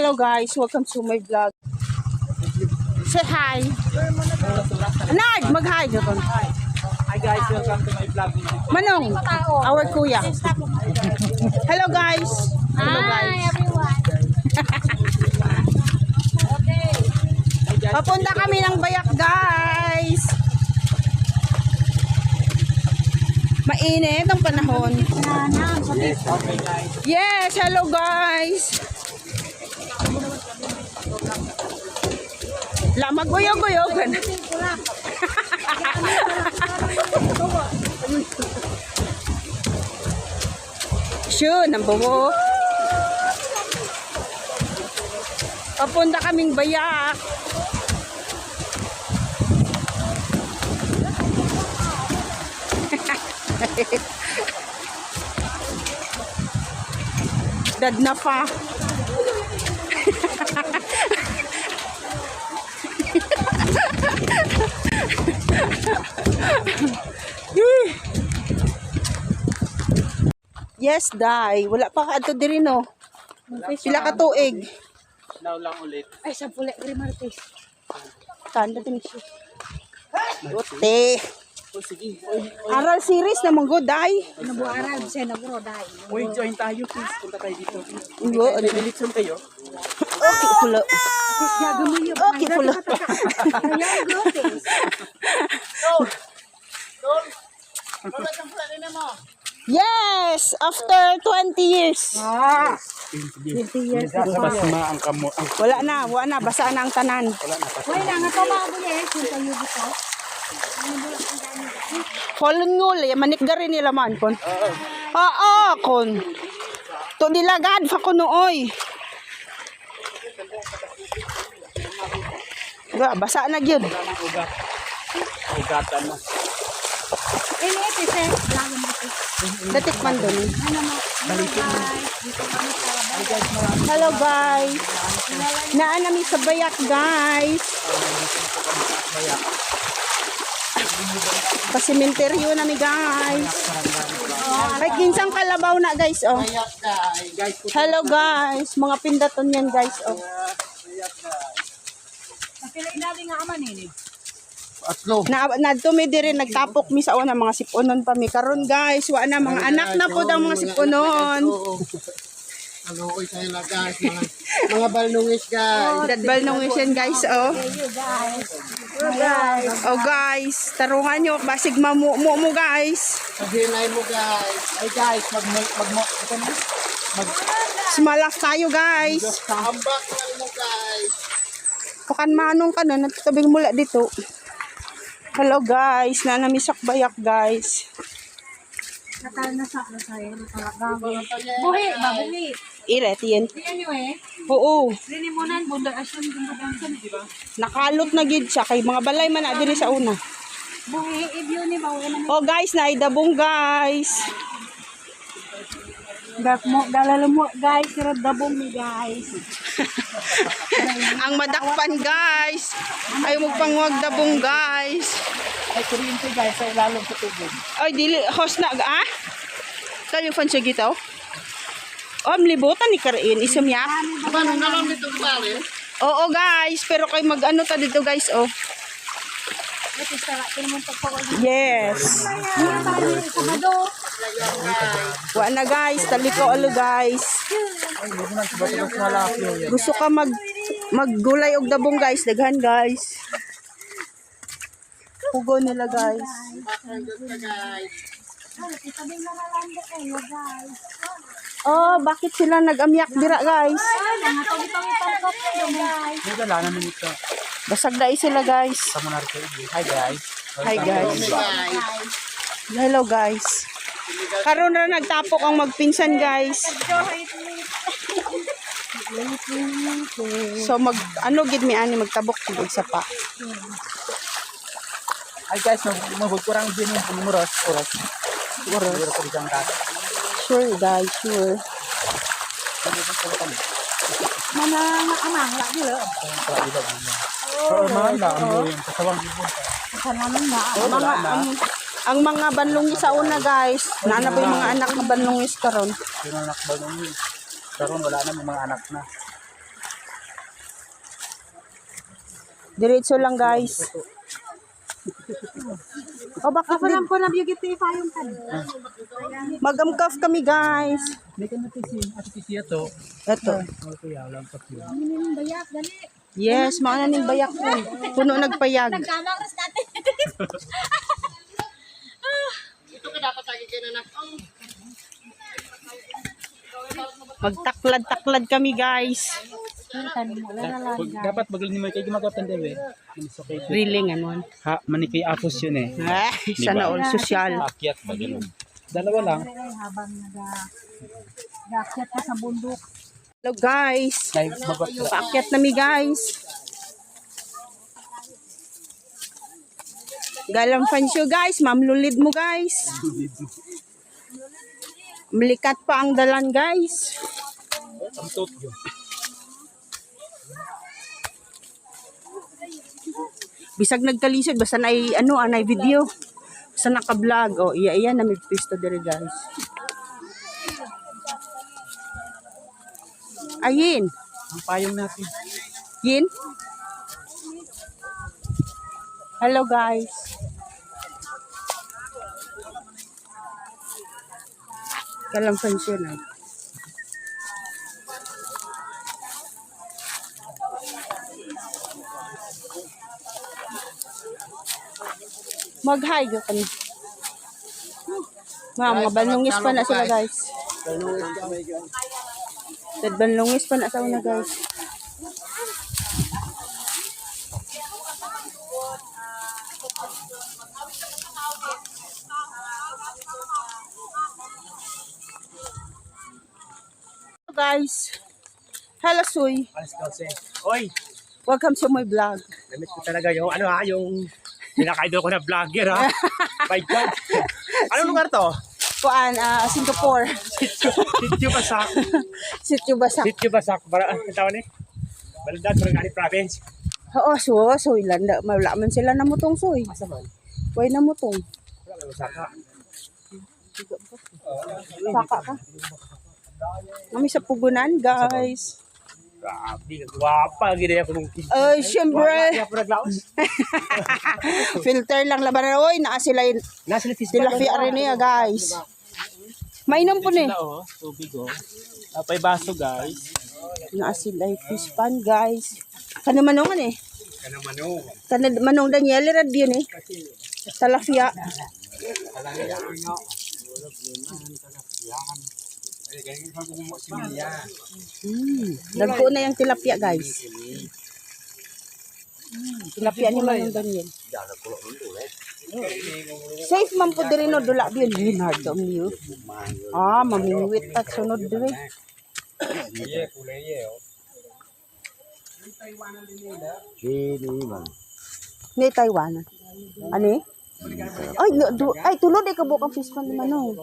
Hello guys, welcome to my vlog. Say hi. Nard, mag-hi doon. Hi guys, welcome to my vlog. Manong, our kuya. Hello guys. Hello guys. everyone. Papunta kami ng Bayak guys. Mainit ang panahon. Yes, hello guys. Lamag guyog-guyogan. Sure, nambawo. Papunta kaming Bayak. Dad na pa. Yes, Day. Wala pa ka ato diri no. Pila ka tuig. Now lang ulit. Ay, sa pula, Grimartes. Tanda din siya. Ote. Oh, sige. Aral series na mong good, Day. Nabuaral, siya nagro-day. Uy, join tayo please. Punta tayo dito. Uyo, ano? Dilitson kayo. Okay, pula. Sis, gagawin yun. Okay, pula. Ayan, grotes. Yes! After 20 years. 20 years. Basma ang kamo. Ang Wala na. Basa na ang tanan. Uy, nga to bago eh. Kung tayo dito. Kolon ngul, manikgarin nila man kon. Oo, kon. To dilagad fa kuno oy. Basa na gyud. ugatan mo. Ini, sis, eh. Lago mo ito. Datik man doon. Ano mo? Guys. Dito kami sa labas. Hello guys. Naan nami sa Bayak guys. Pasimenteryo nami guys. Ay ginsang kalabaw na guys oh. Hello guys, mga pindaton yan guys oh. Pila inaling nga aman eh. Atlo. Na dumi diri nagtapok mi sa una mga sipunon pa mi karon guys, wa na mga anak na po daw mga sipunon. Ano ko sa ila guys, mga balnungis guys. Dadbal nung yan guys oh. You guys. Oh guys, tarungan nyo basig mo guys. Sabihin mo guys. Ay guys, Smalak tayo guys. Sambak lang mo guys. Pakan manong ka na natatabing mula dito. Hello guys, nanamisak Bayak guys. Natal na sa ano sa'yo. Buhi ba? Buhi. Ilet yan. Yan yun eh. Oo, Linimunan, bunda asyon, bunda dansan. nakalot na gid siya kay mga balay man na diri sa una. Buhi, ibyo ni Bawa naman. Oh guys, naidabong guys. Dalala mo guys, dabong ni guys. Ang madakpan guys. Ay magpangwag dabong guys. Ay kuryente guys, sa ilalong sa tubig. Ay dili host na ah. Kayo fan siya gitaw. Libutan ni karin isum yak. Paano nalang dito bali? Oo guys, pero kay mag-ano ta dito guys oh. Ito sa pinuntok ko. Yes. Ayan, tayo sa hado. Wa na guys, taliko alo guys. Gusto ka maggulay og dabong guys, daghan guys. Pugo nila guys. Itabing na nalanda kayo guys. Oh, bakit sila nag-amyak dira guys? Mga tawid-tawid-tawid guys. Wala naman ito. Basag dai sila guys. Sa Monarco. Hi guys. Hi guys. Hello guys. Karon na nagtapok ang magpinsan guys. So gid mi ani magtabok gid sa pa. Hi guys, magkurang din yung pumuros. Oras. Sure guys, sure. Mana amang lak dilo. Oo, mahal mo yung kasawang ibon. Kanamin na. Ang mga banlungis sa una guys, naana pa yung mga anak na banlungis karon. Yung anak ba nung karon wala na, may mga anak na. Diretso lang guys. O baka Ako lang po na beauty yung kan. magamkaf kami guys. May ka natin siya to. Ito. Okay, alam pa siya. Bayak, dali. Yes, mauna ning bayak ko. Puno nagpayag. Nagkamakas natin. Ito ka dapat lagi kayo na Magtaklad-taklad kami guys. Dapat bagal ni Mike gumagapan din eh. Okay. Really nga Ha, manikay apos yun eh. sana all social. Akyat bagal. Dalawa lang. Habang nag-akyat ka sa bundok. Hello guys. Ay, babak. Paakyat nami guys. Galang fansyo guys. Mamlulid mo guys. Melikat pa ang dalan guys. Ang tot yun. Bisag nagkalisod basta na anay video. Basta naka-vlog. O iya na may pisto dire guys. Ayin. Ang payong natin. Yin. Hello guys. Galang fansyo na. Mag-hi ka kami. Mga banlungis pa na sila guys. Banlungis pa na sa una guys. Hello guys. Hello Suy. Alas kasi. Oy, Welcome to my vlog. namit ko talaga yung yung pinaka-idol ko na vlogger ha. My God. Anong lugar to? Kuan, Singapore. Sitio Basak. Sitio Basak. Sitio Basak. Para, ang tawon eh. Baladad, Barangani Province. Oo, so ilanda. Mawala man sila na mutong soy. Asa man? Way na mutong. Wala may Osaka. Saka ka. Kami sa Pugunan, guys. Grabe, gwapa. Gina ako nung Siyempre. Kaya po naglaos. Filter lang laban. Oy, naa sila yun. Nasa litis Tilapia rin niya, guys. Mainom po ni. Oh, tubig oh. Apay baso guys. Naa sila yung fish pan, guys. Kana manongan eh. Kana manong. Kana manong Daniel, rad yun eh. Talafia. Dagko na yung tilapia, guys. Tilapia ni manong Daniel. Safe man po diri no dula biyon Leonard am niyo. Mamingwit at sunod diri. Ni Taiwan. Ani? Ay, tulod ay kabukang fish pan ni manong.